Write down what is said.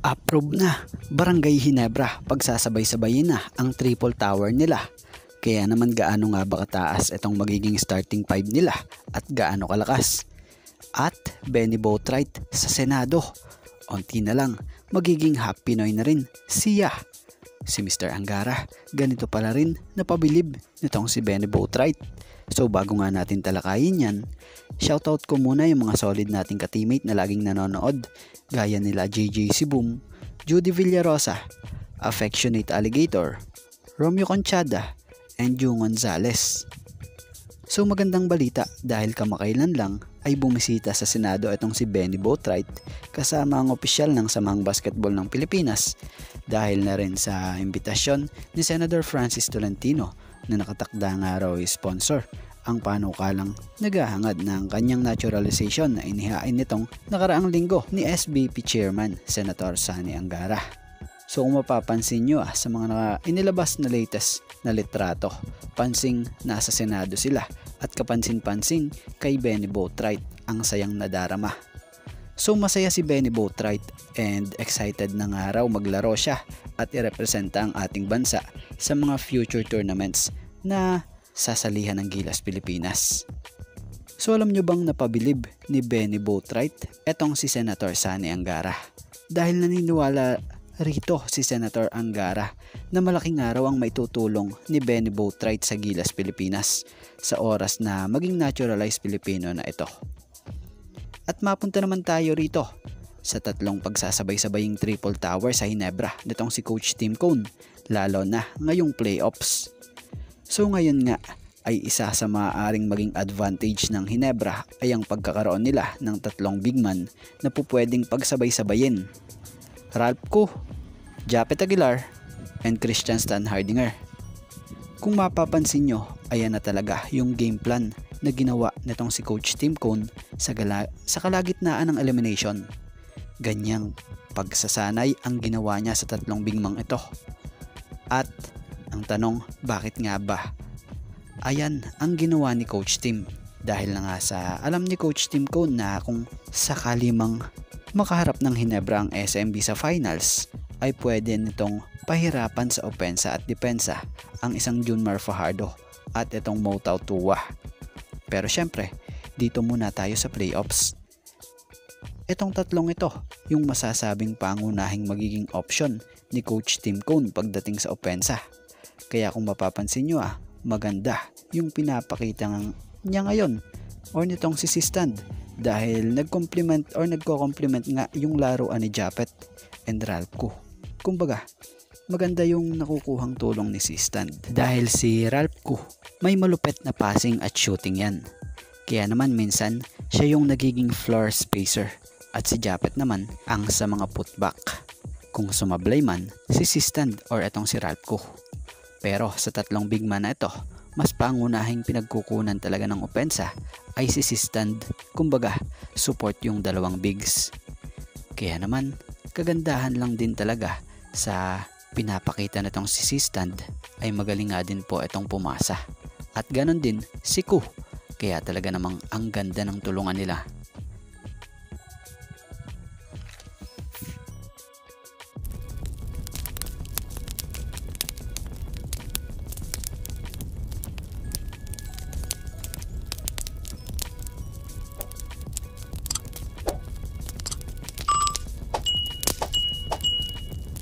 Approve na, Barangay Ginebra, pagsasabay-sabayin na ang triple tower nila. Kaya naman gaano nga ba kataas itong magiging starting 5 nila at gaano kalakas? At Benny Boatwright sa Senado, unti na lang magiging half Pinoy na rin siya. Si Mr. Angara, ganito pala rin napabilib nitong si Benny Boatwright. So bago nga natin talakayin yan, shoutout ko muna yung mga solid nating ka-teammate na laging nanonood, gaya nila JJ Sibum, Judy Villarosa, Affectionate Alligator, Romeo Conchada, and Jung Gonzales. So magandang balita dahil kamakailan lang ay bumisita sa Senado itong si Benny Boatwright kasama ang opisyal ng Samahang Basketball ng Pilipinas dahil na rin sa imbitasyon ni Senator Francis Tolentino na nakatakda nga raw sponsor ang panukalang naghahangad ng kanyang naturalization na inihain nitong nakaraang linggo ni SBP Chairman Senator Sani Angara. So kung mapapansin nyo sa mga inilabas na latest na litrato, pansing nasa Senado sila at kapansin-pansin kay Benny Boatwright ang sayang nadarama. So masaya si Benny Boatwright and excited na nga raw maglaro siya at irepresenta ang ating bansa sa mga future tournaments na sasalihan ng Gilas Pilipinas. So alam nyo bang napabilib ni Benny Boatwright etong si Senator Sani Angara? Dahil naniniwala rito si Senator Angara na malaking araw ang maitutulong ni Benny Boatwright sa Gilas Pilipinas sa oras na maging naturalized Pilipino na ito. At mapunta naman tayo rito sa tatlong pagsasabay-sabaying triple tower sa Ginebra nitong si Coach Tim Cone, lalo na ngayong playoffs. So ngayon nga ay isa sa maaaring maging advantage ng Ginebra ay ang pagkakaroon nila ng tatlong big man na pupwedeng pagsabay-sabayin. Ralph Koo, Japet Aguilar, and Christian Stan Hardinger. Kung mapapansin nyo, ayan na talaga yung game plan na ginawa nitong si Coach Tim Cone sa kalagitnaan ng elimination. Ganyang pagsasanay ang ginawa niya sa tatlong bigmang ito. At ang tanong, bakit nga ba? Ayan ang ginawa ni Coach Tim dahil na nga sa alam ni Coach Tim Cone na kung sakali mang makaharap ng Ginebra ang SMB sa finals ay pwede nitong pahirapan sa opensa at depensa ang isang Junmar Fajardo at itong Moutaw Tua. Pero syempre, dito muna tayo sa playoffs. Itong tatlong ito, yung masasabing pangunahing magiging option ni Coach Tim Cone pagdating sa opensa. Kaya kung mapapansin nyo maganda yung pinapakita niya ngayon or nitong si Stand dahil nagko-complement nga yung laruan ni Japet and Ralph Koo. Kumbaga, maganda yung nakukuhang tulong ni Stand dahil si Ralph Koo may malupit na passing at shooting yan. Kaya naman minsan siya yung nagiging floor spacer at si Japet naman ang sa mga putback. Kung sumablay man si Stand or etong si Ralph Koo. Pero sa tatlong big man na ito, mas pangunahing pinagkukunan talaga ng opensa ay si Stand. Kumbaga, support yung dalawang bigs. Kaya naman, kagandahan lang din talaga sa pinapakita nitong si Stand ay magaling nga din po itong pumasa. At ganon din si Koo. Kaya talaga namang ang ganda ng tulungan nila